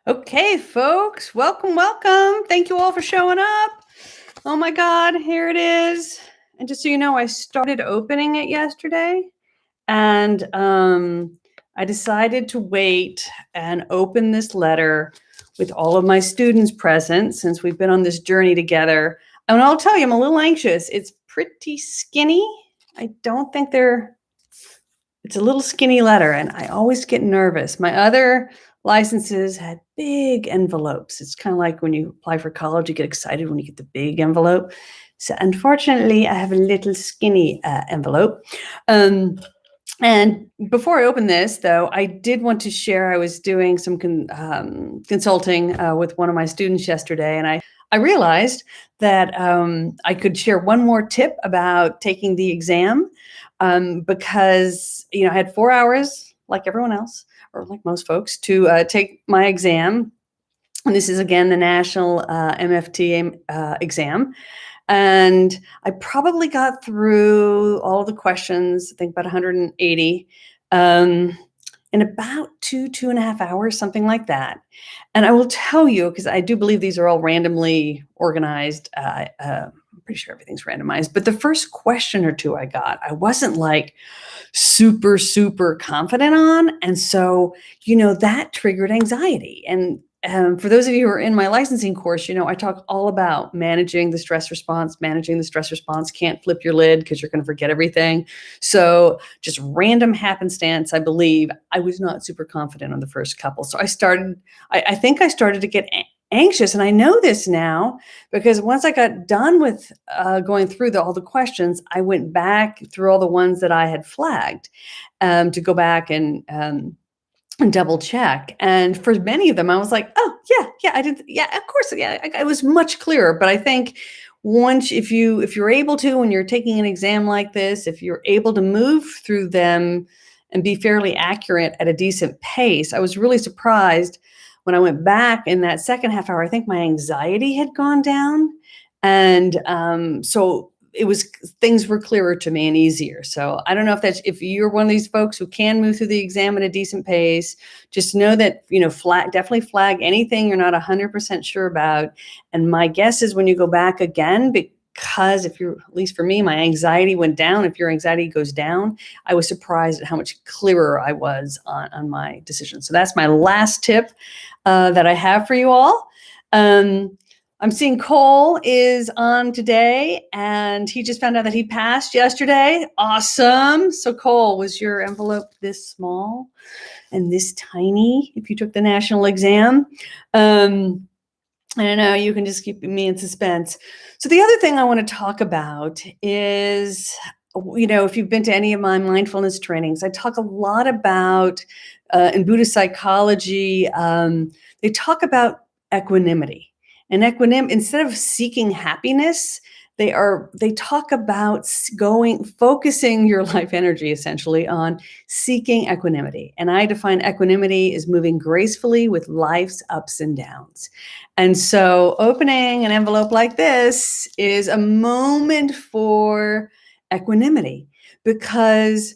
Okay, folks, welcome, welcome. Thank you all for showing up. Oh my God, here it is. And just so you know, I started opening it yesterday and I decided to wait and open this letter with all of my students present since we've been on this journey together. And I'll tell you, I'm a little anxious. It's pretty skinny. I don't think it's a little skinny letter, and I always get nervous. My other licenses had big envelopes. It's kind of like when you apply for college, you get excited when you get the big envelope. So unfortunately, I have a little skinny envelope. And before I open this, though, I did want to share, I was doing some consulting with one of my students yesterday, and I realized that I could share one more tip about taking the exam because, I had 4 hours, like everyone else, or like most folks, to take my exam. And this is, again, the National MFT exam. And I probably got through all the questions, I think about 180, in about 2.5 hours, something like that. And I will tell you, because I do believe these are all randomly organized. I'm pretty sure everything's randomized. But the first question or two I got, I wasn't like super, super confident on. And so, that triggered anxiety. And for those of you who are in my licensing course, I talk all about managing the stress response. Managing the stress response, can't flip your lid because you're going to forget everything. So just random happenstance, I believe I was not super confident on the first couple. So I think I started to get anxious. And I know this now because once I got done with going through all the questions, I went back through all the ones that I had flagged to go back and double check. And for many of them, I was like, oh, yeah, I did. Yeah, of course. Yeah, I was much clearer. But I think once, if you're able to, when you're taking an exam like this, if you're able to move through them and be fairly accurate at a decent pace, I was really surprised when I went back in that second half hour. I think my anxiety had gone down. And so things were clearer to me and easier. So I don't know if you're one of these folks who can move through the exam at a decent pace. Just know that, definitely flag anything you're not 100% sure about. And my guess is when you go back again, because at least for me, my anxiety went down. If your anxiety goes down, I was surprised at how much clearer I was on my decision. So that's my last tip that I have for you all. I'm seeing Cole is on today, and he just found out that he passed yesterday. Awesome. So Cole, was your envelope this small and this tiny if you took the national exam? I don't know, you can just keep me in suspense. So the other thing I want to talk about is, if you've been to any of my mindfulness trainings, I talk a lot about, in Buddhist psychology, they talk about equanimity. And instead of seeking happiness, they talk about focusing your life energy essentially on seeking equanimity. And I define equanimity as moving gracefully with life's ups and downs. And so opening an envelope like this is a moment for equanimity because,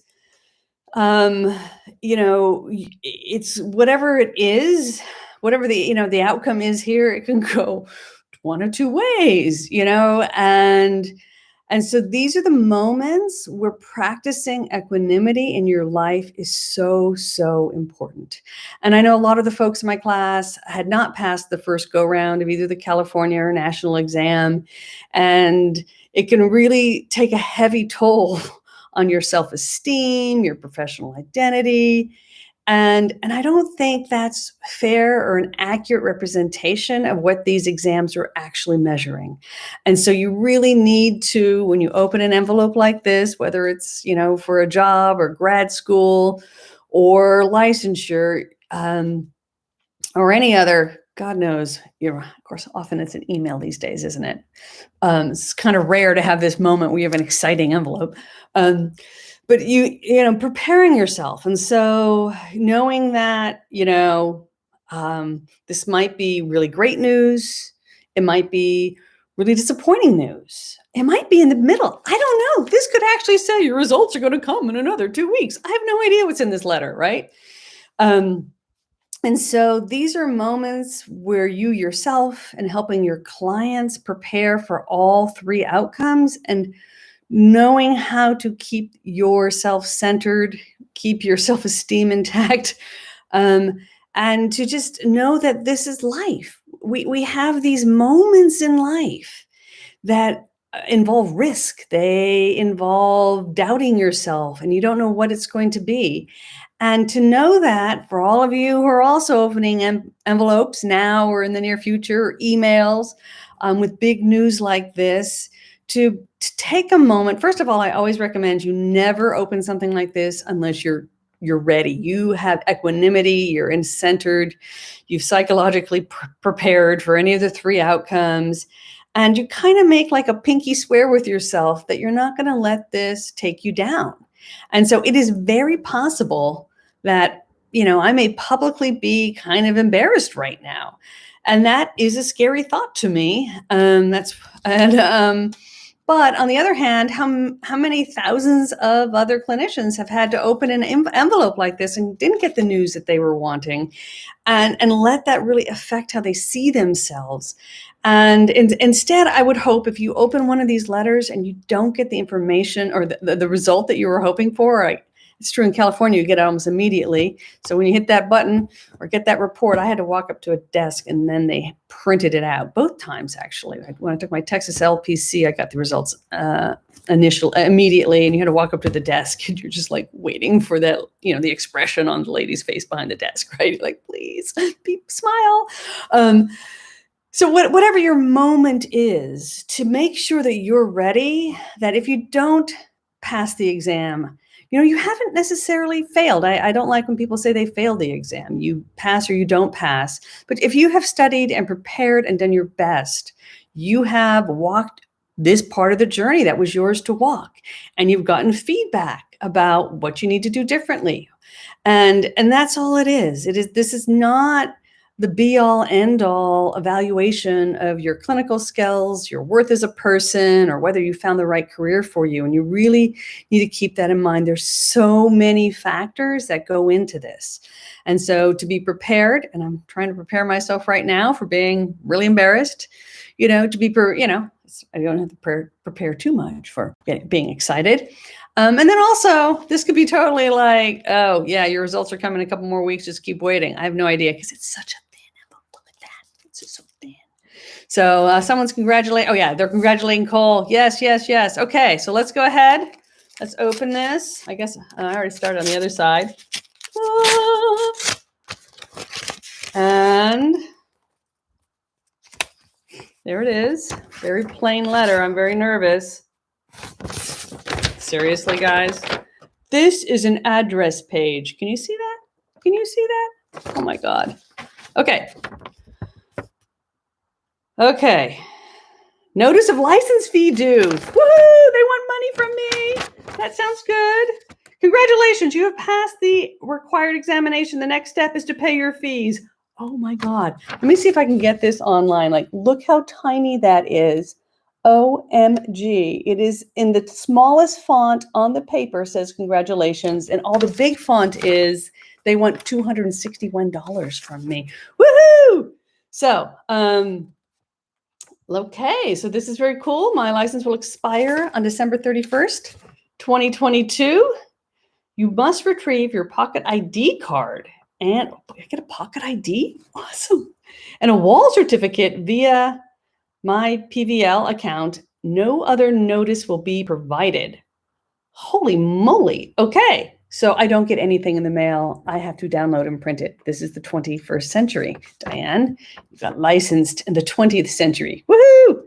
it's whatever it is, whatever the outcome is here, it can go one or two ways, and so these are the moments where practicing equanimity in your life is so, so important. And I know a lot of the folks in my class had not passed the first go round of either the California or national exam, and it can really take a heavy toll on your self-esteem, your professional identity. And I don't think that's fair or an accurate representation of what these exams are actually measuring. And so you really need to, when you open an envelope like this, whether it's, for a job or grad school or licensure, or any other, God knows, of course, often it's an email these days, isn't it? It's kind of rare to have this moment where you have an exciting envelope. But preparing yourself. And so knowing that, this might be really great news. It might be really disappointing news. It might be in the middle. I don't know. This could actually say your results are going to come in another 2 weeks. I have no idea what's in this letter, right? And so these are moments where you yourself and helping your clients prepare for all three outcomes, and knowing how to keep yourself centered, keep your self-esteem intact, um, and to just know that this is life. We have these moments in life that involve risk. They involve doubting yourself, and you don't know what it's going to be. And to know that, for all of you who are also opening envelopes now or in the near future, or emails with big news like this, to take a moment. First of all, I always recommend you never open something like this unless you're ready. You have equanimity, you're in centered, you've psychologically prepared for any of the three outcomes. And you kind of make like a pinky swear with yourself that you're not going to let this take you down. And so it is very possible that, I may publicly be kind of embarrassed right now. And that is a scary thought to me. But on the other hand, how many thousands of other clinicians have had to open an envelope like this and didn't get the news that they were wanting, and let that really affect how they see themselves. And instead, I would hope if you open one of these letters and you don't get the information or the result that you were hoping for, it's true in California, you get it almost immediately. So when you hit that button or get that report, I had to walk up to a desk and then they printed it out both times, actually. When I took my Texas LPC, I got the results immediately, and you had to walk up to the desk and you're just like waiting for that, the expression on the lady's face behind the desk, right? Like, please, smile. So whatever your moment is, to make sure that you're ready, that if you don't pass the exam, you haven't necessarily failed. I don't like when people say they failed the exam. You pass or you don't pass. But if you have studied and prepared and done your best, you have walked this part of the journey that was yours to walk. And you've gotten feedback about what you need to do differently. And that's all it is. This is not the be-all, end-all evaluation of your clinical skills, your worth as a person, or whether you found the right career for you. And you really need to keep that in mind. There's so many factors that go into this. And so to be prepared, and I'm trying to prepare myself right now for being really embarrassed, I don't have to prepare too much for being excited. And then also, this could be totally like, oh, yeah, your results are coming in a couple more weeks. Just keep waiting. I have no idea because it's such a thin envelope. Look at that. It's just so thin. So someone's congratulating. Oh, yeah, they're congratulating Cole. Yes, yes, yes. Okay, so let's go ahead. Let's open this. I guess I already started on the other side. And there it is. Very plain letter. I'm very nervous. Seriously, guys. This is an address page. Can you see that? Can you see that? Oh my God. Okay. Okay. Notice of license fee due. Woohoo! They want money from me. That sounds good. Congratulations, you have passed the required examination. The next step is to pay your fees. Oh my God. Let me see if I can get this online. Like, look how tiny that is. OMG. It is in the smallest font on the paper, says congratulations. And all the big font is they want $261 from me. Woohoo! So, okay, so this is very cool. My license will expire on December 31st, 2022. You must retrieve your pocket ID card. And I get a pocket ID? Awesome. And a wall certificate via my PVL account. No other notice will be provided. Holy moly. Okay. So I don't get anything in the mail. I have to download and print it. This is the 21st century. Diane, you got licensed in the 20th century. Woohoo!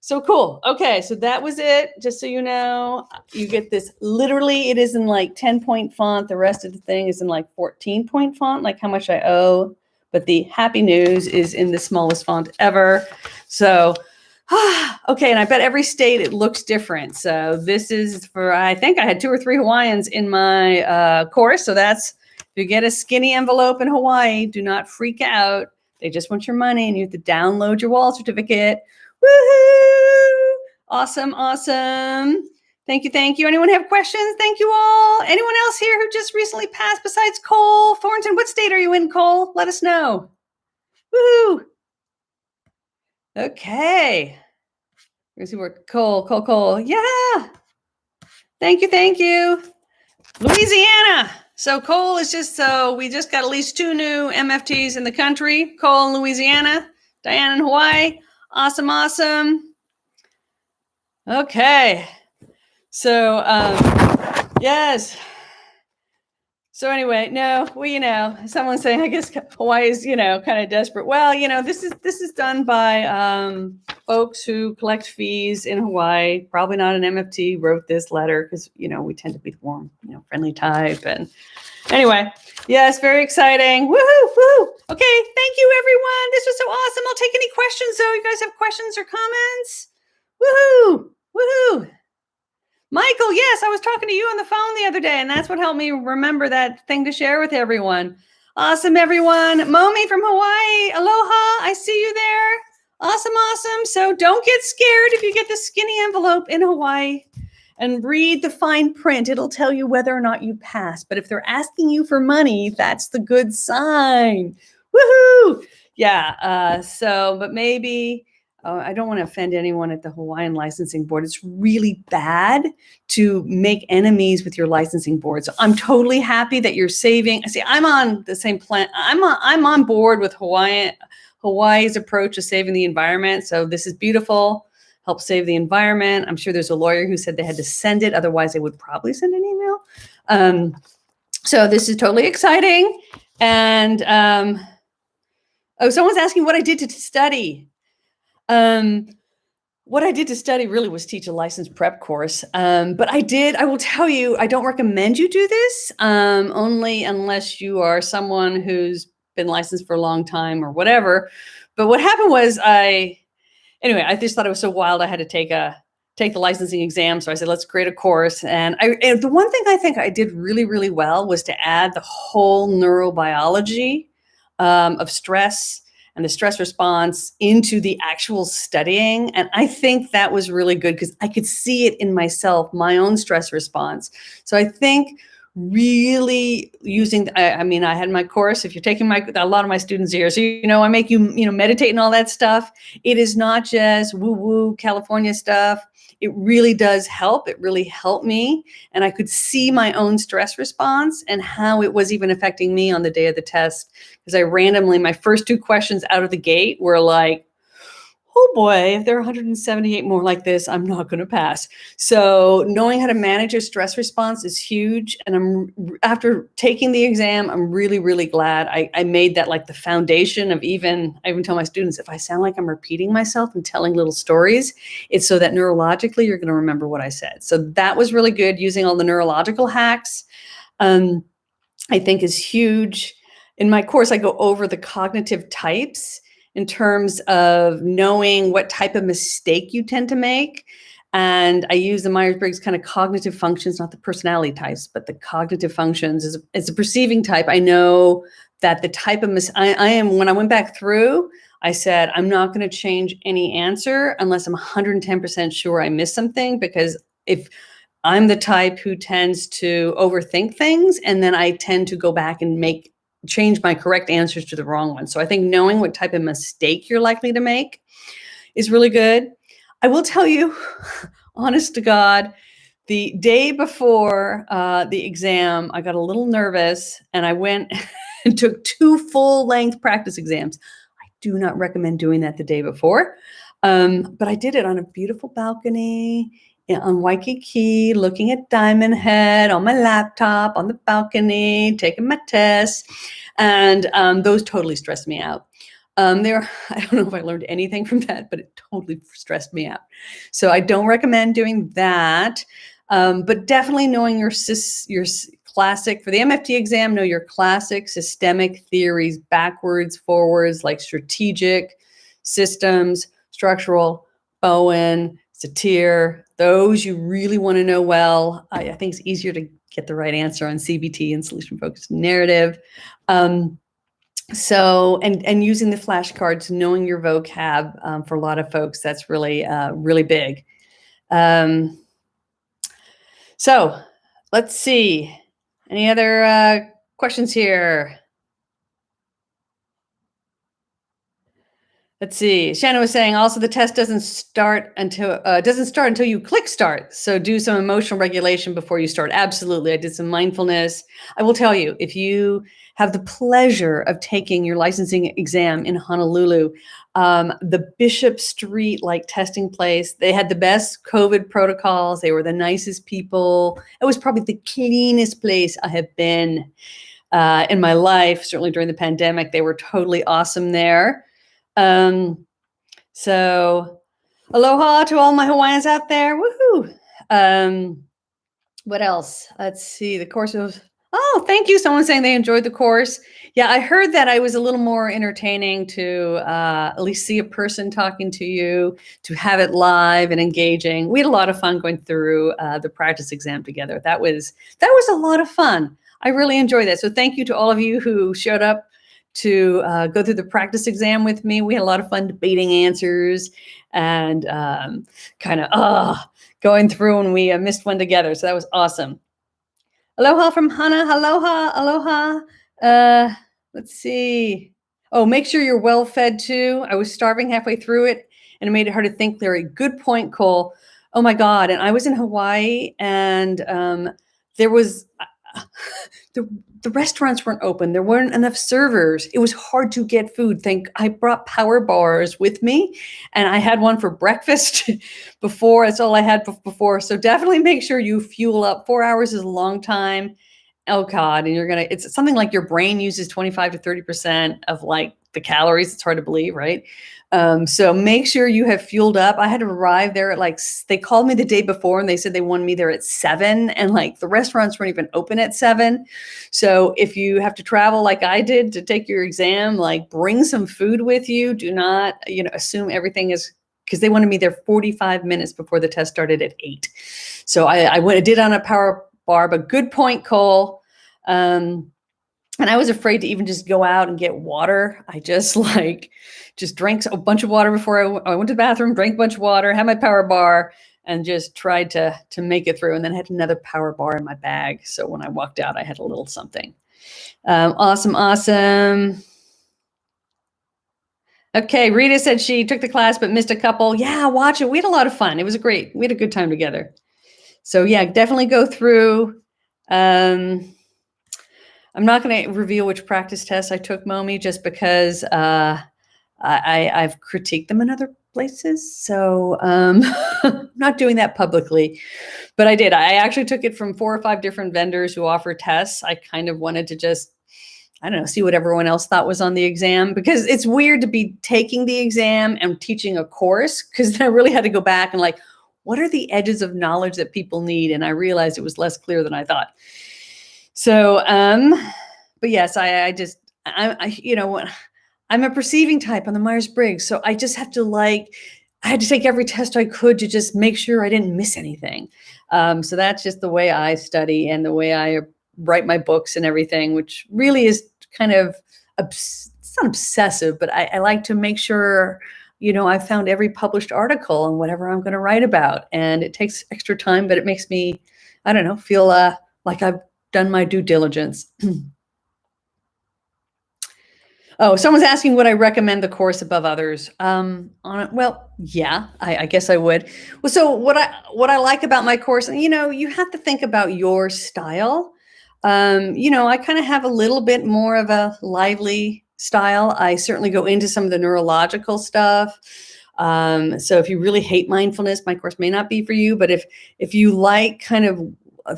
So cool. Okay, so that was it. Just so you know, you get this. Literally, it is in like 10-point font. The rest of the thing is in like 14-point font, like how much I owe. But the happy news is in the smallest font ever. So, okay, and I bet every state it looks different. So this is for, I think I had 2 or 3 Hawaiians in my course. So that's, if you get a skinny envelope in Hawaii, do not freak out. They just want your money and you have to download your wall certificate. Woohoo! Awesome, awesome. Thank you. Thank you. Anyone have questions? Thank you all. Anyone else here who just recently passed besides Cole Thornton? What state are you in, Cole? Let us know. Woohoo. Okay. Let's see where Cole. Yeah. Thank you. Thank you. Louisiana. So Cole is we just got at least 2 new MFTs in the country. Cole in Louisiana, Diane in Hawaii. Awesome, awesome. Okay. So, yes. So anyway, no, well, someone's saying, I guess Hawaii is, kind of desperate. Well, this is done by folks who collect fees in Hawaii. Probably not an MFT wrote this letter because, we tend to be the warm, friendly type. And anyway, yes, very exciting. Woohoo, woo. Okay, thank you, everyone. This was so awesome. I'll take any questions, though. You guys have questions or comments? Woohoo, woohoo. Michael, yes, I was talking to you on the phone the other day, and that's what helped me remember that thing to share with everyone. Awesome, everyone. Momi from Hawaii, aloha, I see you there. Awesome, awesome. So don't get scared if you get the skinny envelope in Hawaii and read the fine print. It'll tell you whether or not you pass. But if they're asking you for money, that's the good sign. Woohoo! Yeah, but maybe... I don't want to offend anyone at the Hawaiian Licensing Board. It's really bad to make enemies with your licensing board. So I'm totally happy that you're saving. See, I'm on the same plan. I'm on board with Hawaii's approach to saving the environment. So this is beautiful. Help save the environment. I'm sure there's a lawyer who said they had to send it. Otherwise, they would probably send an email. So this is totally exciting. And someone's asking what I did to study. What I did to study really was teach a license prep course. But I will tell you, I don't recommend you do this, only unless you are someone who's been licensed for a long time or whatever. But what happened was I just thought it was so wild. I had to take the licensing exam. So I said, let's create a course. And the one thing I think I did really, really well was to add the whole neurobiology of stress and the stress response into the actual studying. And I think that was really good because I could see it in myself, my own stress response. So I think really using, I had my course, if you're taking a lot of my students here, so, I make you, meditate and all that stuff. It is not just woo-woo California stuff. It really does help. It really helped me. And I could see my own stress response and how it was even affecting me on the day of the test. Because my first 2 questions out of the gate were like, oh boy, if there are 178 more like this, I'm not going to pass. So knowing how to manage your stress response is huge. And after taking the exam, I'm really, really glad I made that like the foundation of I even tell my students, if I sound like I'm repeating myself and telling little stories, it's so that neurologically you're going to remember what I said. So that was really good, using all the neurological hacks. I think is huge. In my course, I go over the cognitive types in terms of knowing what type of mistake you tend to make. And I use the Myers-Briggs kind of cognitive functions, not the personality types, but the cognitive functions. As a perceiving type, I know that the type of when I went back through, I said, I'm not going to change any answer unless I'm 110% sure I missed something, because if I'm the type who tends to overthink things, and then I tend to go back and change my correct answers to the wrong one. So I think knowing what type of mistake you're likely to make is really good. I will tell you, honest to God, the day before the exam, I got a little nervous and I went and took 2 full-length practice exams. I do not recommend doing that the day before, but I did it on a beautiful balcony on Waikiki, looking at Diamond Head on my laptop on the balcony, taking my tests, and those totally stressed me out. I don't know if I learned anything from that, but it totally stressed me out. So I don't recommend doing that, but definitely knowing your classic, for the MFT exam, know your classic systemic theories, backwards, forwards, like strategic, systems, structural, Bowen, Satir. Those you really want to know well. I think it's easier to get the right answer on CBT and solution-focused narrative. So using the flashcards, knowing your vocab, for a lot of folks, that's really, really big. So let's see. Any other questions here? Let's see. Shannon was saying also the test doesn't start until you click start. So do some emotional regulation before you start. Absolutely. I did some mindfulness. I will tell you, if you have the pleasure of taking your licensing exam in Honolulu, the Bishop Street testing place, they had the best COVID protocols. They were the nicest people. It was probably the cleanest place I have been in my life. Certainly during the pandemic, they were totally awesome there. So aloha to all my Hawaiians out there. Woohoo. What else? Let's see. The course was, oh, thank you. Someone saying they enjoyed the course. Yeah, I heard that I was a little more entertaining to at least see a person talking to you, to have it live and engaging. We had a lot of fun going through the practice exam together. That was a lot of fun. I really enjoyed that. So thank you to all of you who showed up to go through the practice exam with me. We had a lot of fun debating answers and kind of going through, and we missed one together. So that was awesome. Aloha from Hana. Aloha. Let's see. Oh, make sure you're well fed too. I was starving halfway through it, and it made it hard to think, Larry. Good point, Cole. Oh my God. And I was in Hawaii, and there was the restaurants weren't open. There weren't enough servers. It was hard to get food. I brought power bars with me, and I had one for breakfast before. That's all I had before. So definitely make sure you fuel up. 4 hours is a long time. Oh God. And it's something like your brain uses 25 to 30% of the calories. It's hard to believe, right? So make sure you have fueled up. I had to arrive there at they called me the day before and they said they wanted me there at 7, and the restaurants weren't even open at 7. So if you have to travel like I did to take your exam, bring some food with you. Do not, assume everything is, because they wanted me there 45 minutes before the test started at 8. So I did on a power bar, but good point, Cole. And I was afraid to even just go out and get water. I just drank a bunch of water before I went to the bathroom, drank a bunch of water, had my power bar, and just tried to make it through. And then I had another power bar in my bag. So when I walked out, I had a little something. Awesome. Okay, Rita said she took the class but missed a couple. Yeah, watch it. We had a lot of fun. We had a good time together. So yeah, definitely go through. I'm not going to reveal which practice tests I took, Momi, just because I've critiqued them in other places. So I'm not doing that publicly. But I did. I actually took it from 4 or 5 different vendors who offer tests. I kind of wanted to just, I don't know, see what everyone else thought was on the exam, because it's weird to be taking the exam and teaching a course, because I really had to go back and what are the edges of knowledge that people need? And I realized it was less clear than I thought. So, but yes, I'm a perceiving type on the Myers-Briggs. So I just have to I had to take every test I could to just make sure I didn't miss anything. So that's just the way I study and the way I write my books and everything, which really is kind of, it's not obsessive, but I like to make sure, I found every published article on whatever I'm going to write about. And it takes extra time, but it makes me, I don't know, feel like I've done my due diligence. Oh, someone's asking, would I recommend the course above others? Well, yeah, I guess I would. Well, so what I like about my course, you have to think about your style. I kind of have a little bit more of a lively style. I certainly go into some of the neurological stuff. So if you really hate mindfulness, my course may not be for you. But if you like kind of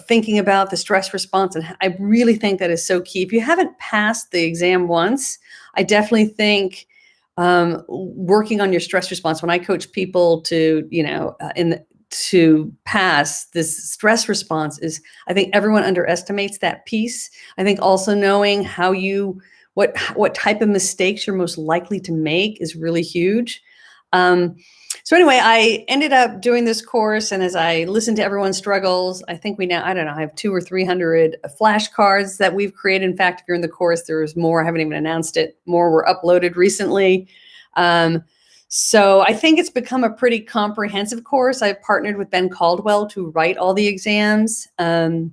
thinking about the stress response, and I really think that is so key. If you haven't passed the exam once, I definitely think working on your stress response. When I coach people to, to pass this stress response, is I think everyone underestimates that piece. I think also knowing what type of mistakes you're most likely to make is really huge. So anyway, I ended up doing this course, and as I listened to everyone's struggles, I think I don't know, I have 200 or 300 flashcards that we've created. In fact, if you're in the course, there's more. I haven't even announced it. More were uploaded recently. So I think it's become a pretty comprehensive course. I've partnered with Ben Caldwell to write all the exams. And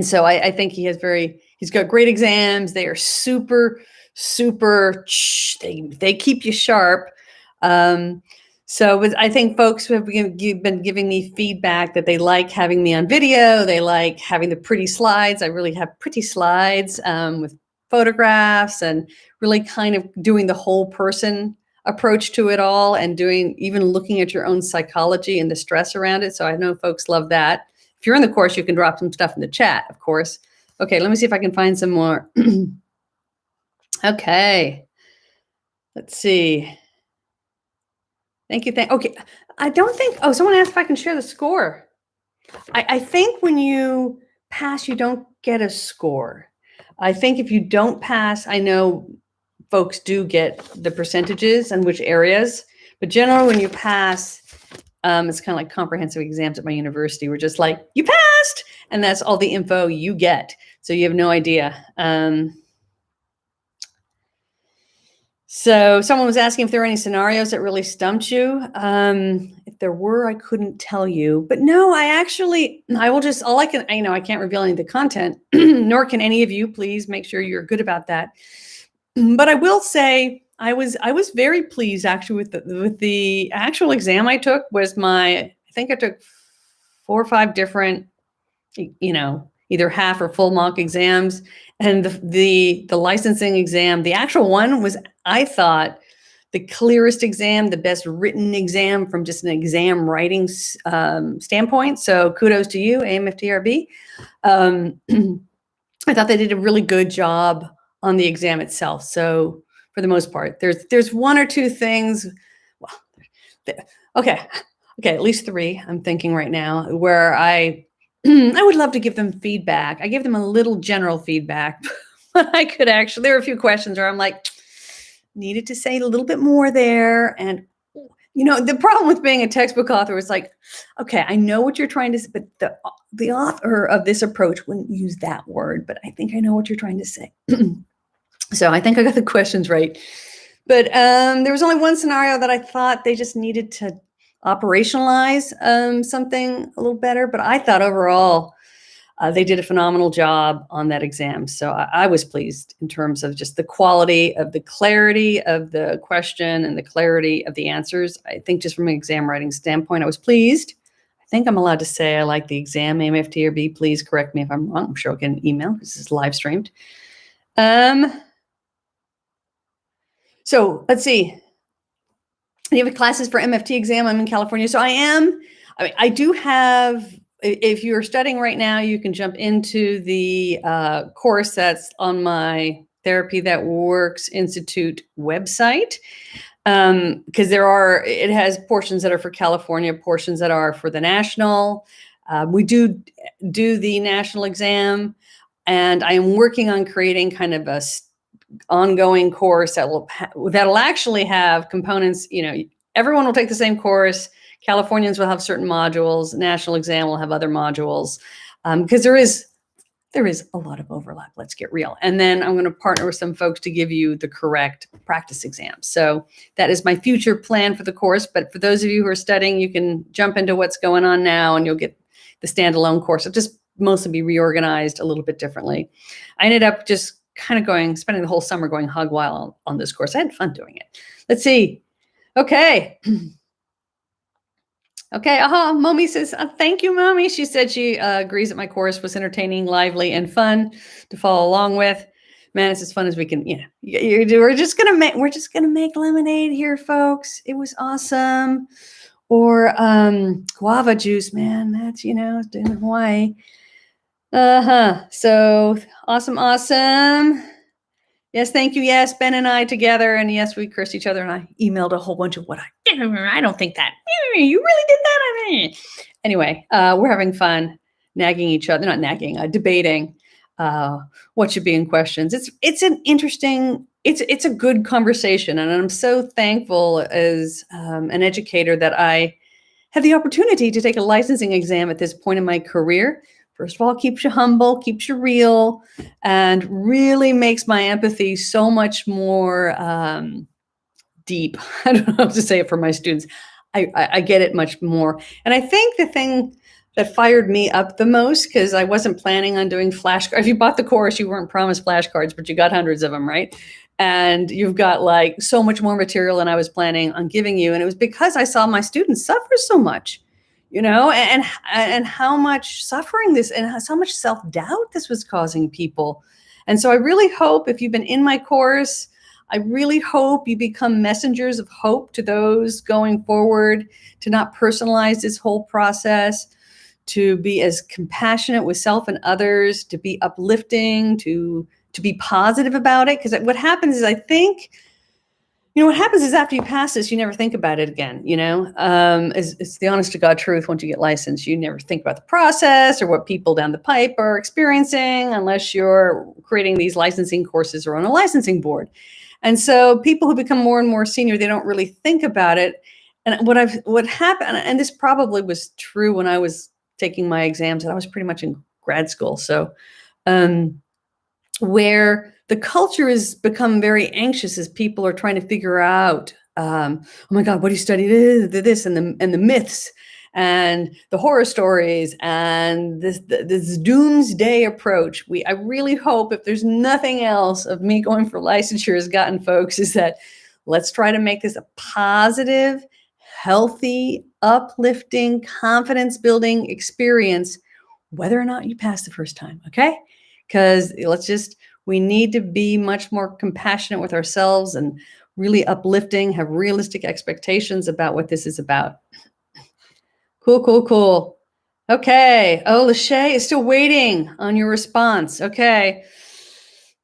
so I think he's got great exams. They are super, they keep you sharp. So I think folks who have been giving me feedback that they like having me on video. They like having the pretty slides. I really have pretty slides with photographs and really kind of doing the whole person approach to it all, and even looking at your own psychology and the stress around it. So I know folks love that. If you're in the course, you can drop some stuff in the chat, of course. Okay, let me see if I can find some more. Okay, let's see. Thank you. Okay, I don't think, someone asked if I can share the score. I think when you pass, you don't get a score. I think if you don't pass, I know folks do get the percentages and which areas, but generally when you pass, it's kind of like comprehensive exams at my university. We're just like, you passed, and that's all the info you get. So you have no idea. So someone was asking if there were any scenarios that really stumped you. If there were, I couldn't tell you. But no, I can't reveal any of the content, nor can any of you. Please make sure you're good about that. But I will say I was very pleased actually with the actual exam I took. I think I took 4 or 5 different, either half or full mock exams. And the licensing exam, the actual one was, I thought, the clearest exam, the best written exam from just an exam writing standpoint. So kudos to you, AMFTRB. I thought they did a really good job on the exam itself. So for the most part, there's 1 or 2 things. Well, okay, at least 3 I'm thinking right now where I would love to give them feedback. I gave them a little general feedback, but I could actually, there were a few questions where I'm like, needed to say a little bit more there. And, the problem with being a textbook author is like, okay, I know what you're trying to say, but the author of this approach wouldn't use that word, but I think I know what you're trying to say. So I think I got the questions right. But there was only one scenario that I thought they just needed to operationalize something a little better. But I thought overall they did a phenomenal job on that exam. So I was pleased in terms of just the quality of the clarity of the question and the clarity of the answers. I think just from an exam writing standpoint, I was pleased. I think I'm allowed to say I like the exam. AMFT or B, please correct me if I'm wrong. I'm sure I'll get an email. This is live streamed. So let's see. You have classes for MFT exam. I'm in California. So I do have, if you're studying right now, you can jump into the course that's on my Therapy That Works Institute website. Because it has portions that are for California, portions that are for the national. We do the national exam, and I am working on creating kind of a ongoing course that'll actually have components. Everyone will take the same course. Californians will have certain modules. National exam will have other modules, because there is a lot of overlap. Let's get real. And then I'm going to partner with some folks to give you the correct practice exams. So that is my future plan for the course. But for those of you who are studying, you can jump into what's going on now, and you'll get the standalone course. It'll just mostly be reorganized a little bit differently. I ended up just kind of spending the whole summer going hog wild on this course. I had fun doing it. Let's see. Okay. Okay. Momi says, thank you, Momi. She said she agrees that my course was entertaining, lively, and fun to follow along with. Man, it's as fun as we can, we're just going to make lemonade here, folks. It was awesome. Or guava juice, man. That's, it's in Hawaii. So awesome. Yes, thank you. Yes, Ben and I together, and yes, we cursed each other, and I emailed a whole bunch of I don't think that. You really did that? Anyway, we're having fun nagging each other, not nagging, debating what should be in questions. It's an interesting, it's a good conversation, and I'm so thankful as an educator that I have the opportunity to take a licensing exam at this point in my career. First of all, keeps you humble, keeps you real, and really makes my empathy so much more deep. I don't know how to say it for my students. I get it much more. And I think the thing that fired me up the most, because I wasn't planning on doing flashcards. If you bought the course, you weren't promised flashcards, but you got hundreds of them, right? And you've got like so much more material than I was planning on giving you. And it was because I saw my students suffer so much, and how much suffering this and how much self-doubt this was causing people. And so I really hope, if you've been in my course, I really hope you become messengers of hope to those going forward, to not personalize this whole process, to be as compassionate with self and others, to be uplifting, to be positive about it. Because what happens is, I think, what happens is after you pass this, you never think about it again. It's the honest to God truth. Once you get licensed, you never think about the process or what people down the pipe are experiencing, unless you're creating these licensing courses or on a licensing board. And so people who become more and more senior, they don't really think about it. And what happened, and this probably was true when I was taking my exams, and I was pretty much in grad school. So, where the culture has become very anxious as people are trying to figure out, oh my God, what do you study? This and the myths and the horror stories and this doomsday approach. I really hope, if there's nothing else of me going for licensure has gotten folks, is that let's try to make this a positive, healthy, uplifting, confidence building experience, whether or not you pass the first time. Okay. Because we need to be much more compassionate with ourselves and really uplifting, have realistic expectations about what this is about. Cool. Okay. Oh, Lachey is still waiting on your response. Okay.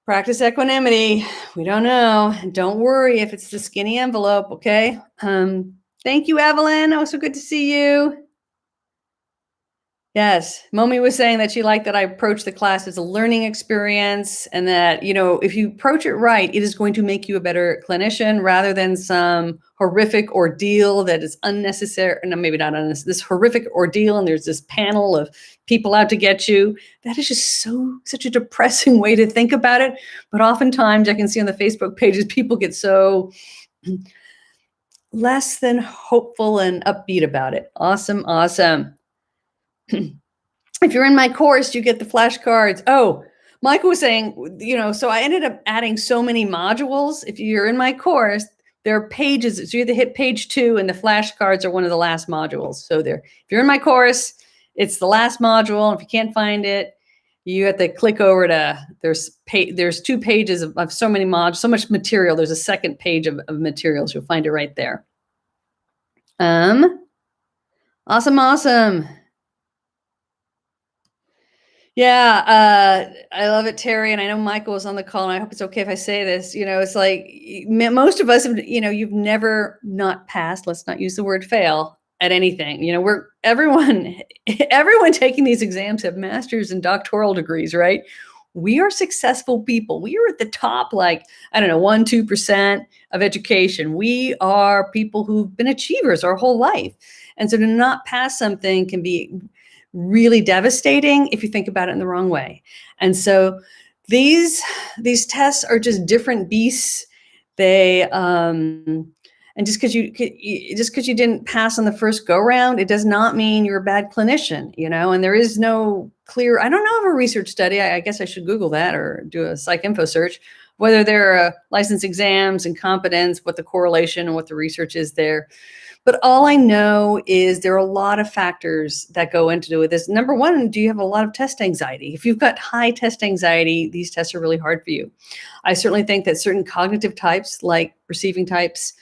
Practice equanimity. We don't know. Don't worry if it's the skinny envelope. Okay. Thank you, Evelyn. Oh, so good to see you. Yes. Momi was saying that she liked that I approached the class as a learning experience, and that, if you approach it right, it is going to make you a better clinician rather than some horrific ordeal that is unnecessary. No, maybe not unnecessary. This horrific ordeal, and there's this panel of people out to get you. That is just such a depressing way to think about it. But oftentimes I can see on the Facebook pages, people get so less than hopeful and upbeat about it. Awesome. If you're in my course, you get the flashcards. Oh, Michael was saying, so I ended up adding so many modules. If you're in my course, there are pages. So you have to hit page 2, and the flashcards are one of the last modules. So if you're in my course, it's the last module. If you can't find it, you have to click over to, there's 2 pages of so many modules, so much material. There's a second page of materials. You'll find it right there. Awesome. Yeah, I love it, Terry. And I know Michael was on the call, and I hope it's okay if I say this. It's like most of us have, you've never not passed. Let's not use the word fail at anything. Everyone taking these exams have master's and doctoral degrees, right? We are successful people. We are at the top, 1-2% of education. We are people who've been achievers our whole life. And so to not pass something can be really devastating if you think about it in the wrong way. And so these tests are just different beasts. They and just because you didn't pass on the first go round, it does not mean you're a bad clinician, and there is no clear, I don't know of a research study. I guess I should Google that or do a psych info search, whether there are license exams and competence, what the correlation and what the research is there. But all I know is there are a lot of factors that go into this. Number one, do you have a lot of test anxiety? If you've got high test anxiety, these tests are really hard for you. I certainly think that certain cognitive types, like perceiving types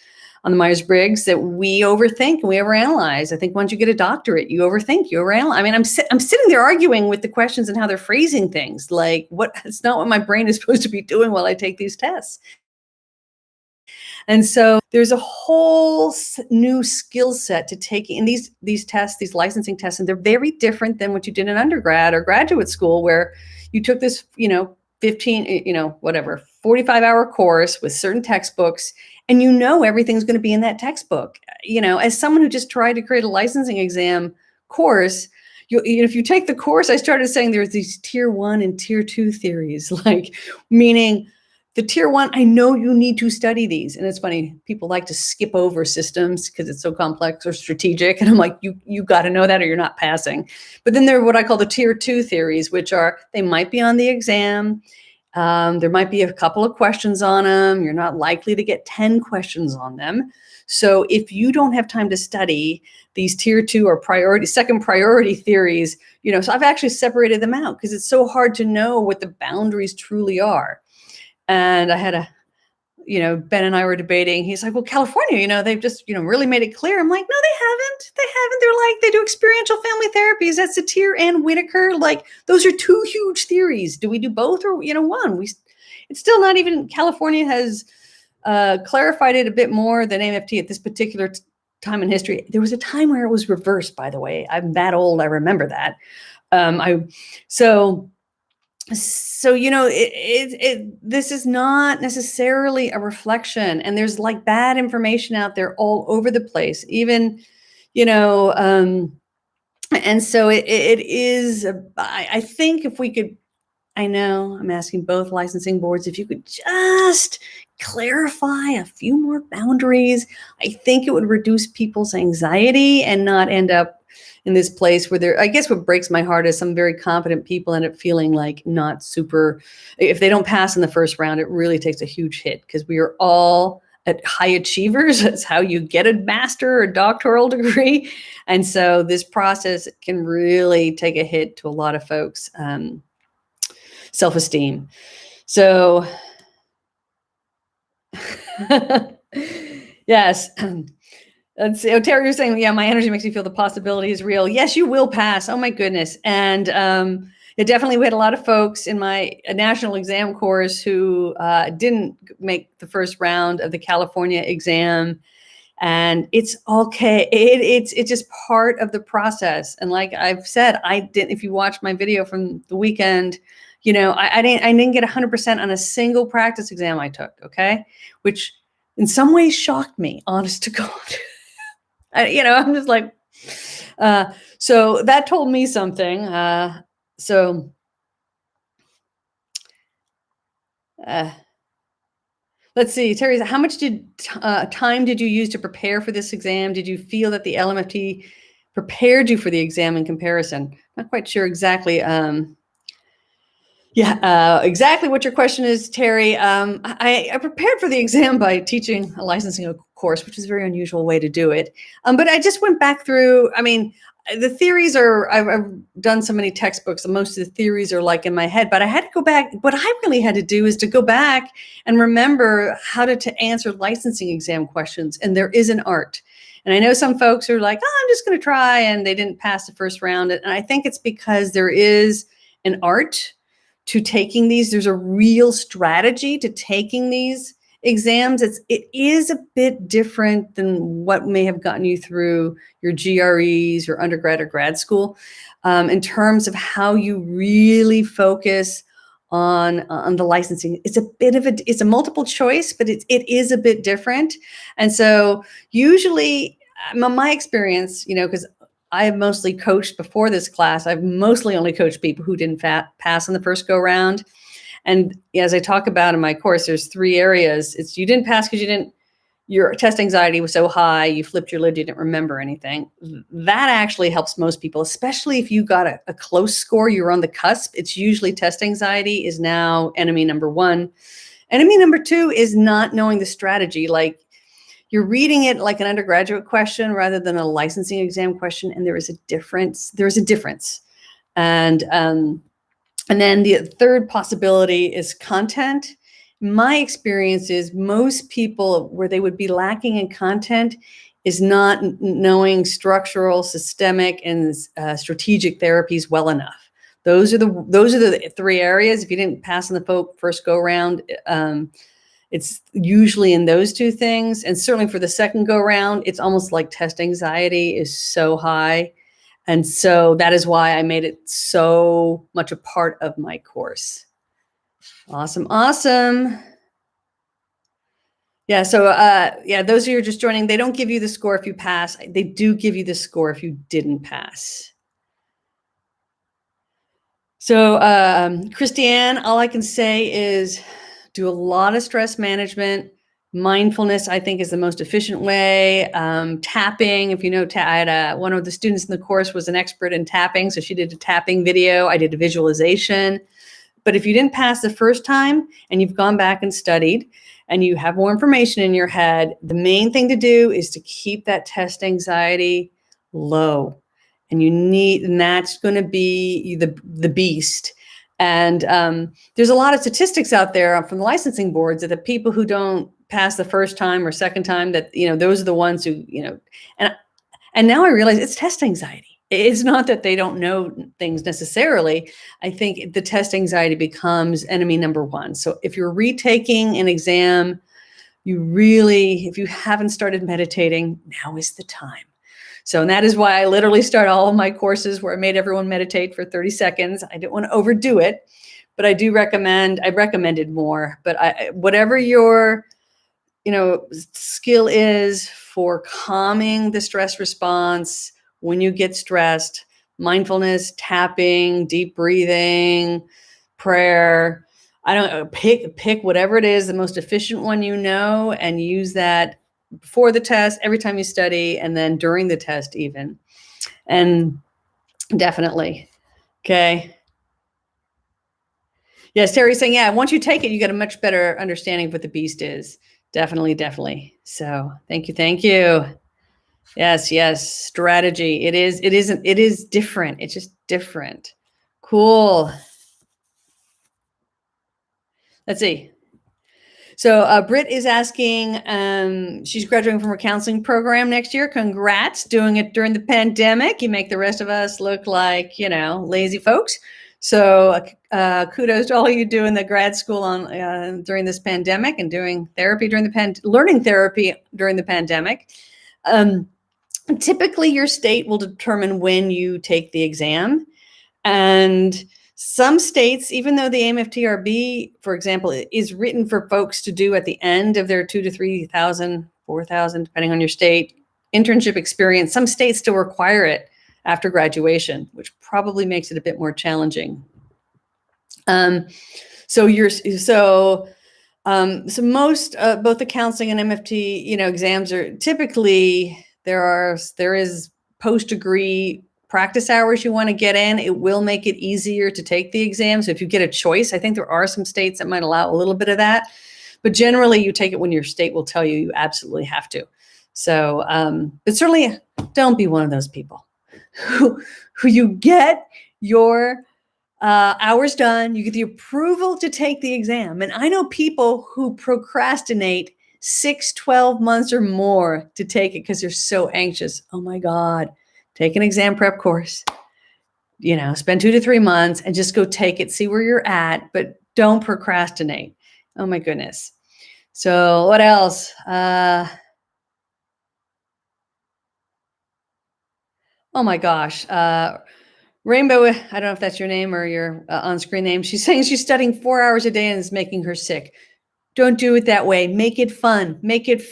on the Myers-Briggs, that we overthink and we overanalyze. I think once you get a doctorate, you overthink, you overanalyze. I mean, I'm sitting there arguing with the questions and how they're phrasing things. Like, it's not what my brain is supposed to be doing while I take these tests. And so there's a whole new skill set to take in these tests, these licensing tests, and they're very different than what you did in undergrad or graduate school, where you took this, 45-hour course with certain textbooks, and everything's going to be in that textbook. As someone who just tried to create a licensing exam course, if you take the course, I started saying there's these tier 1 and tier 2 theories, meaning The tier one, I know you need to study these. And it's funny, people like to skip over systems because it's so complex or strategic. And I'm like, you got to know that or you're not passing. But then there are what I call the tier two theories, which are, they might be on the exam. There might be a couple of questions on them. You're not likely to get 10 questions on them. So if you don't have time to study these tier two or second priority theories, so I've actually separated them out because it's so hard to know what the boundaries truly are. And I had Ben and I were debating. He's like, well, California, they've just, really made it clear. I'm like, no, they haven't. They haven't. They're like, they do experiential family therapies. That's Satir and Whitaker. Like, those are two huge theories. Do we do both or, one? It's still not even, California has clarified it a bit more than AMFT at this particular time in history. There was a time where it was reversed, by the way. I'm that old. I remember that. This is not necessarily a reflection, and there's like bad information out there all over the place, even, and so it is, I think if we could, I know I'm asking both licensing boards, if you could just clarify a few more boundaries, I think it would reduce people's anxiety and not end up in this place where I guess what breaks my heart is some very competent people end up feeling like not super, if they don't pass in the first round, it really takes a huge hit because we are all at high achievers. That's how you get a master or doctoral degree. And so this process can really take a hit to a lot of folks' self-esteem. So yes. Let's see. Oh, Terry, you're saying, yeah, my energy makes me feel the possibility is real. Yes, you will pass. Oh my goodness. And definitely we had a lot of folks in my national exam course who didn't make the first round of the California exam. And it's okay. It's just part of the process. And like I've said, if you watch my video from the weekend, I didn't get 100% on a single practice exam I took. Okay. Which in some ways shocked me, honest to God. I'm just like, so that told me something. Let's see, Terry, how much time did you use to prepare for this exam? Did you feel that the LMFT prepared you for the exam in comparison? Not quite sure exactly. Exactly what your question is, Terry. I prepared for the exam by teaching a licensing course, which is a very unusual way to do it. But I just went back through, the theories I've done so many textbooks, and most of the theories are like in my head, but I had to go back. What I really had to do is to go back and remember how to answer licensing exam questions. And there is an art. And I know some folks are like, oh, I'm just going to try, and they didn't pass the first round. And I think it's because there is an art to taking these. There's a real strategy to taking these exams. It is a bit different than what may have gotten you through your GREs, your undergrad or grad school, in terms of how you really focus on the licensing. It's a multiple choice, but it is a bit different. And so usually, my experience, because I have mostly coached before this class, I've mostly only coached people who didn't pass in the first go round. And as I talk about in my course, there's 3 areas. It's you didn't pass because your test anxiety was so high, you flipped your lid, you didn't remember anything. That actually helps most people, especially if you got a close score, you're on the cusp. It's usually test anxiety is now enemy number 1. Enemy number 2 is not knowing the strategy. Like, you're reading it like an undergraduate question rather than a licensing exam question, and there is a difference. And then the third possibility is content. My experience is most people where they would be lacking in content is not knowing structural, systemic, and strategic therapies well enough. Those are the 3 areas. If you didn't pass in the first go round, it's usually in those 2 things. And certainly for the second go round, it's almost like test anxiety is so high. And so that is why I made it so much a part of my course. Awesome. Yeah. So, those of you who are just joining, they don't give you the score if you pass. They do give you the score if you didn't pass. So, Christiane, all I can say is Do a lot of stress management. Mindfulness, I think, is the most efficient way. Tapping, if you know, I had one of the students in the course was an expert in tapping, so she did a tapping video. I did a visualization. But if you didn't pass the first time and you've gone back and studied and you have more information in your head, the main thing to do is to keep that test anxiety low. And that's going to be the beast. And there's a lot of statistics out there from the licensing boards that the people who don't pass the first time or second time, that, those are the ones who, and now I realize it's test anxiety. It's not that they don't know things necessarily. I think the test anxiety becomes enemy number one. So if you're retaking an exam, if you haven't started meditating, now is the time. So, and that is why I literally start all of my courses where I made everyone meditate for 30 seconds. I didn't want to overdo it, but I recommended more. But whatever your skill is for calming the stress response when you get stressed, mindfulness, tapping, deep breathing, prayer, I don't know, pick whatever it is, the most efficient one, and use that before the test, every time you study, and then during the test even. And definitely. Okay. Yes, Terry's saying, yeah, once you take it, you get a much better understanding of what the beast is. Definitely. So thank you. Yes. Strategy. It is different. It's just different. Cool. Let's see. So Britt is asking, she's graduating from her counseling program next year. Congrats, doing it during the pandemic. You make the rest of us look like, lazy folks. So kudos to all you doing the grad school on during this pandemic and doing therapy during learning therapy during the pandemic. Typically, your state will determine when you take the exam, and some states, even though the AMFTRB, for example, is written for folks to do at the end of their 2,000 to 3,000, 4,000, depending on your state, internship experience, some states still require it after graduation, which probably makes it a bit more challenging. So most both the counseling and MFT, exams are typically there is post-degree practice hours you want to get in. It will make it easier to take the exam. So if you get a choice, I think there are some states that might allow a little bit of that, but generally you take it when your state will tell you absolutely have to. So, but certainly don't be one of those people who you get your hours done, you get the approval to take the exam. And I know people who procrastinate 6-12 months or more to take it because they're so anxious. Oh my God, take an exam prep course, spend 2 to 3 months and just go take it, see where you're at, but don't procrastinate. Oh my goodness. So what else? Oh my gosh. Rainbow, I don't know if that's your name or your on-screen name. She's saying she's studying 4 hours a day and it's making her sick. Don't do it that way. Make it fun. Make it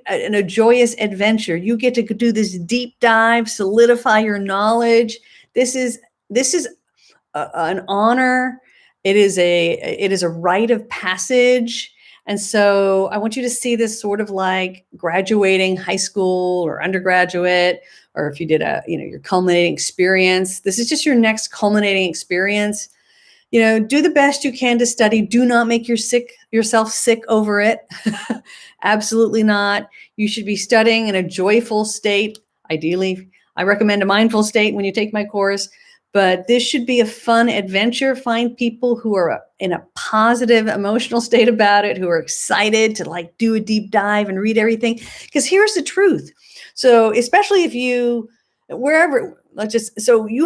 a joyous adventure. You get to do this deep dive, solidify your knowledge. This is an honor. It is a rite of passage. And so I want you to see this sort of like graduating high school or undergraduate, or if you did your culminating experience. This is just your next culminating experience. Do the best you can to study. Do not make yourself sick over it. Absolutely not. You should be studying in a joyful state. Ideally, I recommend a mindful state when you take my course, but this should be a fun adventure. Find people who are in a positive emotional state about it, who are excited to do a deep dive and read everything. Because here's the truth. So especially if you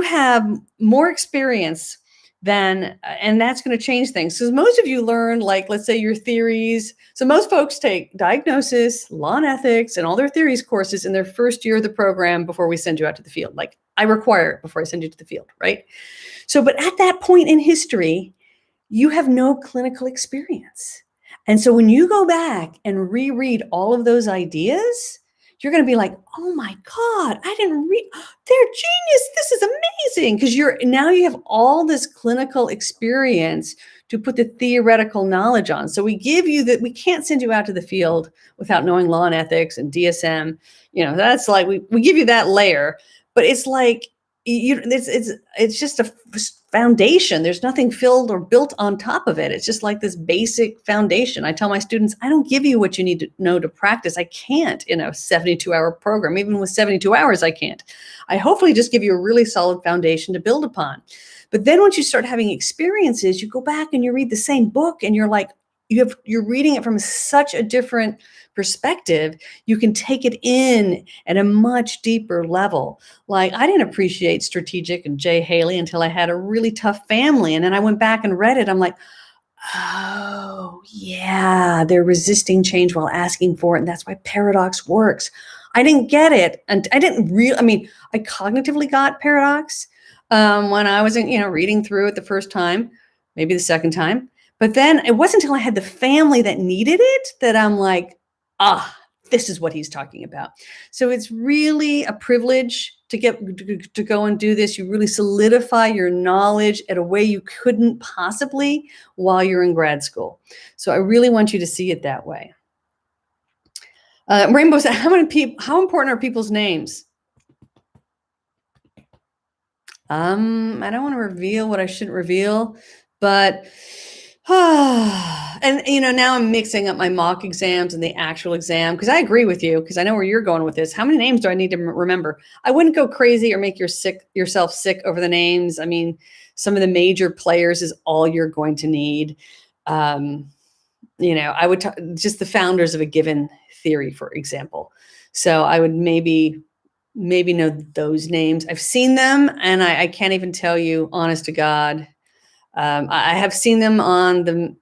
have more experience and that's going to change things. Because most of you learn, let's say your theories. So most folks take diagnosis, law and ethics, and all their theories courses in their first year of the program before we send you out to the field. I require it before I send you to the field, right? So, but at that point in history, you have no clinical experience. And so when you go back and reread all of those ideas, you're going to be like, oh my God, I didn't read, they're genius. This is amazing. Because now you have all this clinical experience to put the theoretical knowledge on. So we give you that, we can't send you out to the field without knowing law and ethics and DSM. That's like, we give you that layer, but it's like, it's just a foundation. There's nothing filled or built on top of it. It's just like this basic foundation. I tell my students, I don't give you what you need to know to practice. I can't in a 72-hour program. Even with 72 hours, I can't. I hopefully just give you a really solid foundation to build upon. But then once you start having experiences, you go back and you read the same book and you're like, you're reading it from such a different perspective. You can take it in at a much deeper level. Like, I didn't appreciate Strategic and Jay Haley until I had a really tough family. And then I went back and read it. I'm like, oh yeah, they're resisting change while asking for it. And that's why paradox works. I didn't get it. And I didn't really, I cognitively got paradox when I was reading through it the first time, maybe the second time. But then it wasn't until I had the family that needed it that I'm like, this is what he's talking about. So it's really a privilege to go and do this. You really solidify your knowledge in a way you couldn't possibly while you're in grad school. So I really want you to see it that way. Rainbow said, how important are people's names? I don't want to reveal what I shouldn't reveal, but and now I'm mixing up my mock exams and the actual exam, because I agree with you, because I know where you're going with this. How many names do I need to remember? I wouldn't go crazy or make yourself sick over the names. Some of the major players is all you're going to need. I would just the founders of a given theory, for example. So I would maybe know those names. I've seen them, and I can't even tell you, honest to God. I have seen them on the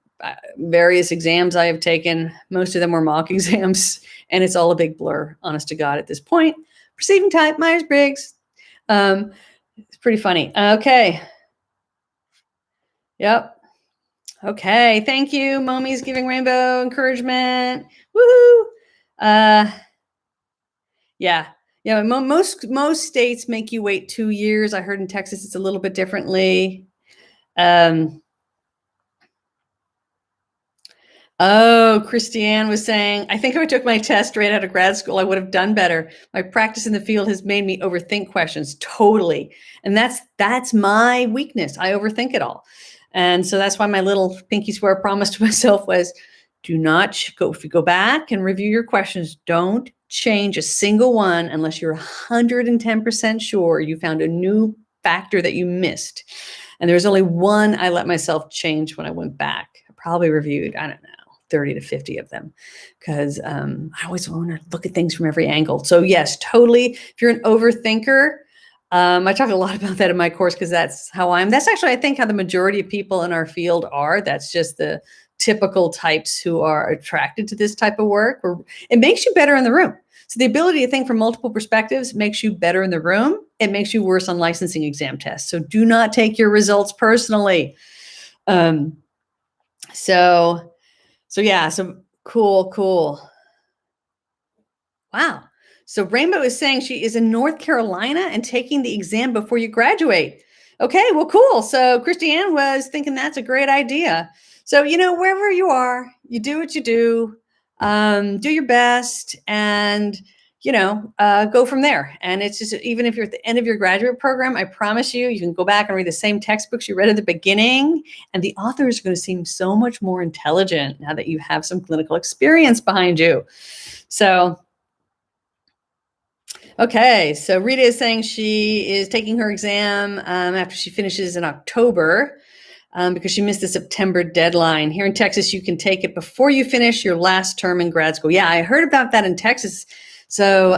various exams I have taken. Most of them were mock exams, and it's all a big blur, honest to God, at this point. Perceiving type, Myers-Briggs. It's pretty funny. Okay. Yep. Okay. Thank you. Momi's giving rainbow encouragement. Woohoo. Yeah. Most states make you wait 2 years. I heard in Texas it's a little bit differently. Christiane was saying, I think if I took my test straight out of grad school, I would have done better. My practice in the field has made me overthink questions. Totally. And that's my weakness. I overthink it all. And so that's why my little pinky swear promise to myself was, do not if you go back and review your questions, don't change a single one unless you're 110% sure you found a new factor that you missed. And there was only one I let myself change when I went back. I probably reviewed, 30 to 50 of them, because I always want to look at things from every angle. So yes, totally. If you're an overthinker, I talk a lot about that in my course, because that's how I am. That's actually, I think, how the majority of people in our field are. That's just the typical types who are attracted to this type of work. It makes you better in the room. So the ability to think from multiple perspectives makes you better in the room. It makes you worse on licensing exam tests. So do not take your results personally. So cool. Wow. So Rainbow is saying she is in North Carolina and taking the exam before you graduate. Okay, well, cool. So Christiane was thinking that's a great idea. So, wherever you are, you do what you do, do your best, and, go from there. And it's just, even if you're at the end of your graduate program, I promise you, you can go back and read the same textbooks you read at the beginning, and the authors are going to seem so much more intelligent now that you have some clinical experience behind you. So, okay, so Rita is saying she is taking her exam after she finishes in October, because she missed the September deadline. Here in Texas, you can take it before you finish your last term in grad school. Yeah, I heard about that in Texas. So,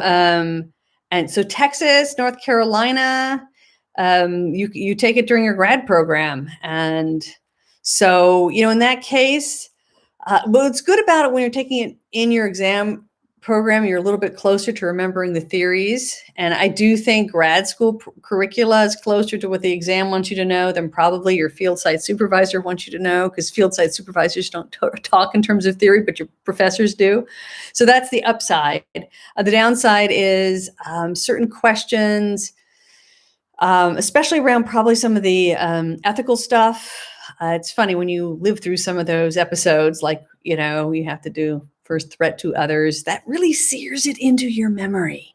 so Texas, North Carolina, you take it during your grad program. And so, in that case, what's good about it when you're taking it in your exam program, you're a little bit closer to remembering the theories. And I do think grad school curricula is closer to what the exam wants you to know than probably your field site supervisor wants you to know, because field site supervisors don't talk in terms of theory, but your professors do. So that's the upside. The downside is certain questions, especially around probably some of the ethical stuff. It's funny when you live through some of those episodes, like, you have to do first threat to others, that really sears it into your memory.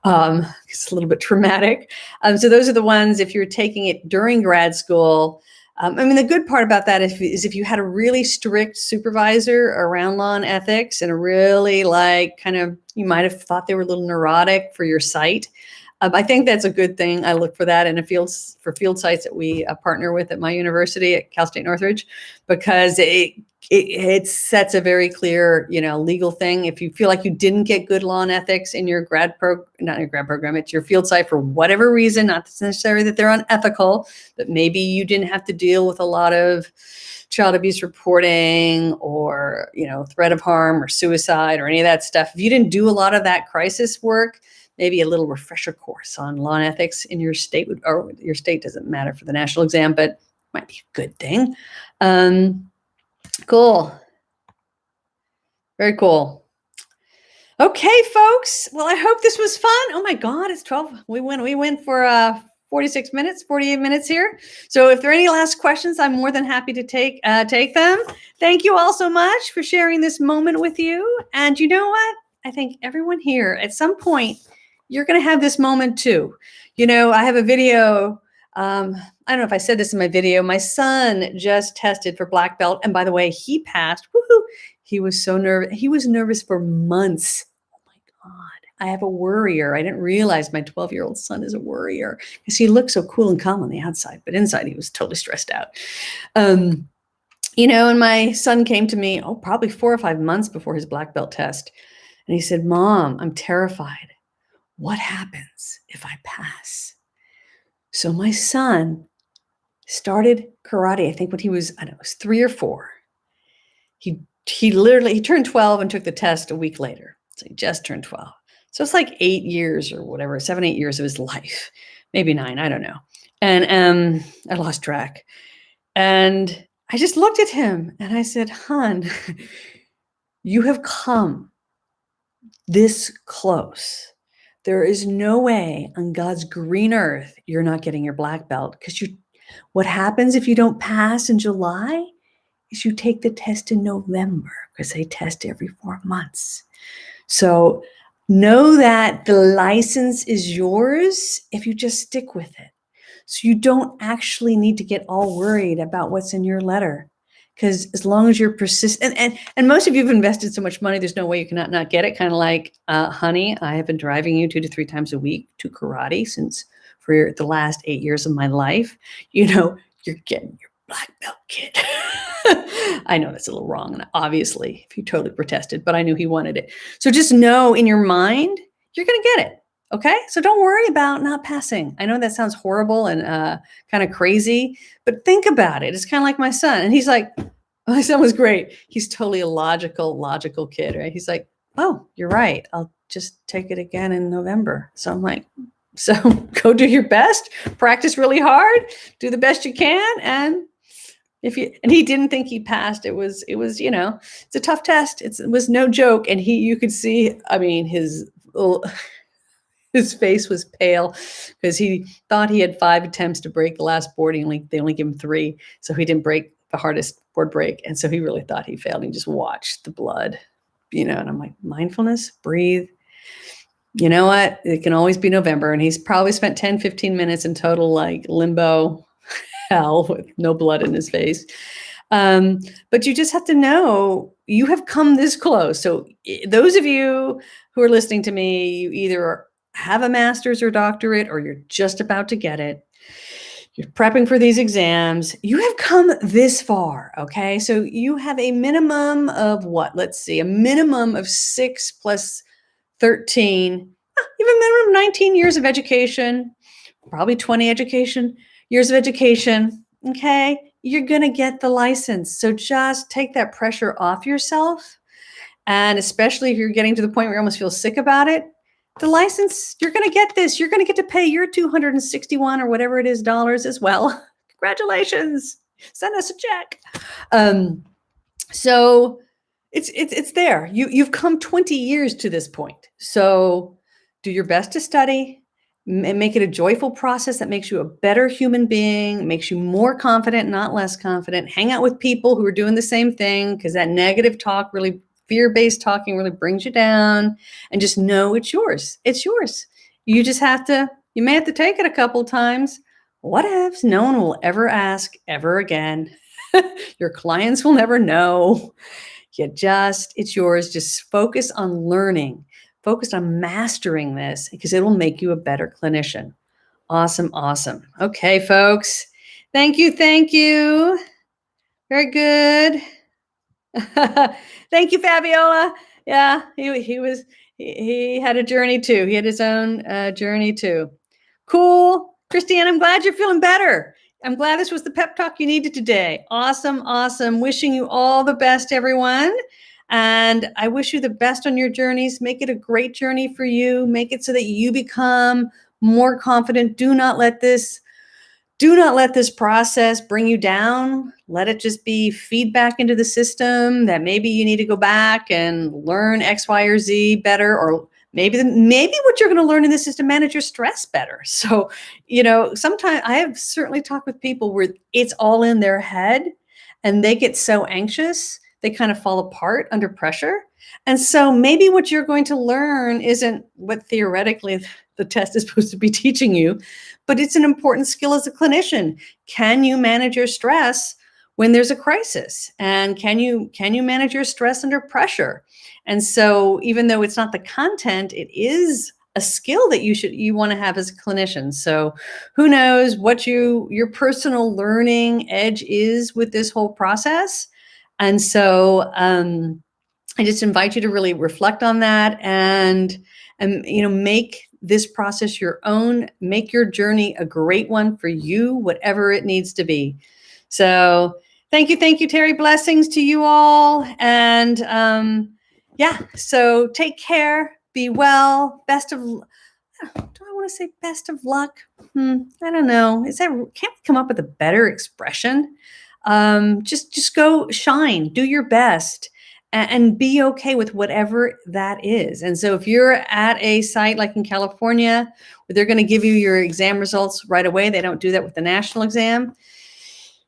It's a little bit traumatic. So those are the ones, if you're taking it during grad school. The good part about that is if you had a really strict supervisor around law and ethics and a really you might have thought they were a little neurotic for your site. I think that's a good thing. I look for that in field sites that we partner with at my university at Cal State Northridge, because it sets a very clear, legal thing. If you feel like you didn't get good law and ethics in your not your grad program, it's your field site for whatever reason, not necessarily that they're unethical, but maybe you didn't have to deal with a lot of child abuse reporting or, threat of harm or suicide or any of that stuff. If you didn't do a lot of that crisis work, maybe a little refresher course on law and ethics in your state, or your state doesn't matter for the national exam, but might be a good thing. Cool. Very cool. Okay, folks. Well, I hope this was fun. Oh my God, it's 12. We went for 46 minutes, 48 minutes here. So if there are any last questions, I'm more than happy to take them. Thank you all so much for sharing this moment with you. And you know what? I think everyone here at some point, you're going to have this moment too. I have a video. I don't know if I said this in my video. My son just tested for black belt. And by the way, he passed. Woohoo! He was so nervous. He was nervous for months. Oh my God. I have a worrier. I didn't realize my 12-year-old son is a worrier because he looked so cool and calm on the outside, but inside he was totally stressed out. And my son came to me, probably 4 or 5 months before his black belt test. And he said, "Mom, I'm terrified. What happens if I pass?" So my son started karate, I think when he was, it was 3 or 4. He turned 12 and took the test a week later. So he just turned 12. So it's like 8 years or whatever, 7, 8 years of his life, maybe 9, I don't know. And I lost track. And I just looked at him and I said, "Hon, you have come this close. There is no way on God's green earth you're not getting your black belt, because what happens if you don't pass in July is you take the test in November, because they test every 4 months. So know that the license is yours if you just stick with it. So you don't actually need to get all worried about what's in your letter. Because as long as you're persistent, and most of you have invested so much money, there's no way you cannot not get it. Kind of like, honey, I have been driving you 2 to 3 times a week to karate for the last 8 years of my life. You're getting your black belt, kid. I know that's a little wrong, obviously, if you totally protested, but I knew he wanted it. So just know in your mind, you're going to get it. Okay, so don't worry about not passing. I know that sounds horrible and kind of crazy, but think about it. It's kind of like my son. And he's like, my son was great. He's totally a logical kid, right? He's like, "Oh, you're right. I'll just take it again in November." So I'm like, so go do your best, practice really hard, do the best you can. And he didn't think he passed. It was, it's a tough test. It was no joke. And you could see, his face was pale because he thought he had 5 attempts to break the last board. They only give him 3. So he didn't break the hardest board break. And so he really thought he failed. He just watched the blood, and I'm like, mindfulness, breathe. You know what? It can always be November. And he's probably spent 10, 15 minutes in total limbo hell with no blood in his face. But you just have to know you have come this close. So those of you who are listening to me, you either have a master's or doctorate, or you're just about to get it. You're prepping for these exams. You have come this far, okay? So you have a minimum of what? Let's see, a minimum of 6 plus 13, you have a minimum of 19 years of education, probably 20 years of education, okay? You're gonna get the license. So just take that pressure off yourself. And especially if you're getting to the point where you almost feel sick about it, the license, you're going to get this. You're going to get to pay your $261 or whatever it is dollars as well. Congratulations. Send us a check. So it's there. You've come 20 years to this point. So do your best to study and make it a joyful process that makes you a better human being, makes you more confident, not less confident. Hang out with people who are doing the same thing, because that negative talk really, fear-based talking really brings you down. And just know it's yours. It's yours. You just have to, you may have to take it a couple times. What ifs? No one will ever ask ever again. Your clients will never know. It's yours. Just focus on learning, focus on mastering this, because it'll make you a better clinician. Awesome, awesome. Okay, folks. Thank you, thank you. Very good. Thank you, Fabiola. Yeah, he had a journey too. He had his own journey too. Cool. Christine, I'm glad you're feeling better. I'm glad this was the pep talk you needed today. Awesome, awesome. Wishing you all the best, everyone. And I wish you the best on your journeys. Make it a great journey for you. Make it so that you become more confident. Do not let this process bring you down. Let it just be feedback into the system that maybe you need to go back and learn X, Y, or Z better, or maybe what you're going to learn in this is to manage your stress better. So, sometimes I have certainly talked with people where it's all in their head and they get so anxious, they kind of fall apart under pressure. And so maybe what you're going to learn isn't what theoretically the test is supposed to be teaching you, but it's an important skill as a clinician. Can you manage your stress when there's a crisis? And can you manage your stress under pressure? And so even though it's not the content, it is a skill that you want to have as a clinician. So who knows what your personal learning edge is with this whole process. And so I just invite you to really reflect on that and make this process your own. Make your journey a great one for you, whatever it needs to be. So thank you, Terry. Blessings to you all. And so take care, be well, do I want to say best of luck? I don't know. Can't we come up with a better expression? Just go shine, do your best, and be okay with whatever that is. And so if you're at a site like in California, where they're going to give you your exam results right away, they don't do that with the national exam.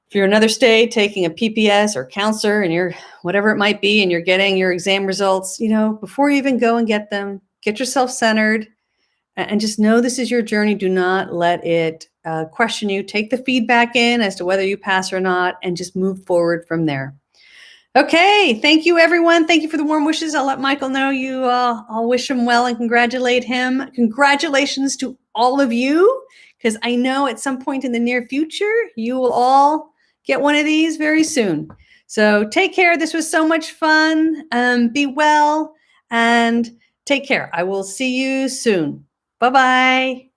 If you're in another state taking a PPS or counselor and you're whatever it might be, and you're getting your exam results, before you even go and get them, get yourself centered and just know this is your journey. Do not let it question you. Take the feedback in as to whether you pass or not, and just move forward from there. Okay, thank you, everyone. Thank you for the warm wishes. I'll let Michael know I'll wish him well and congratulate him. Congratulations to all of you, because I know at some point in the near future, you will all get one of these very soon. So take care. This was so much fun. Be well and take care. I will see you soon. Bye-bye.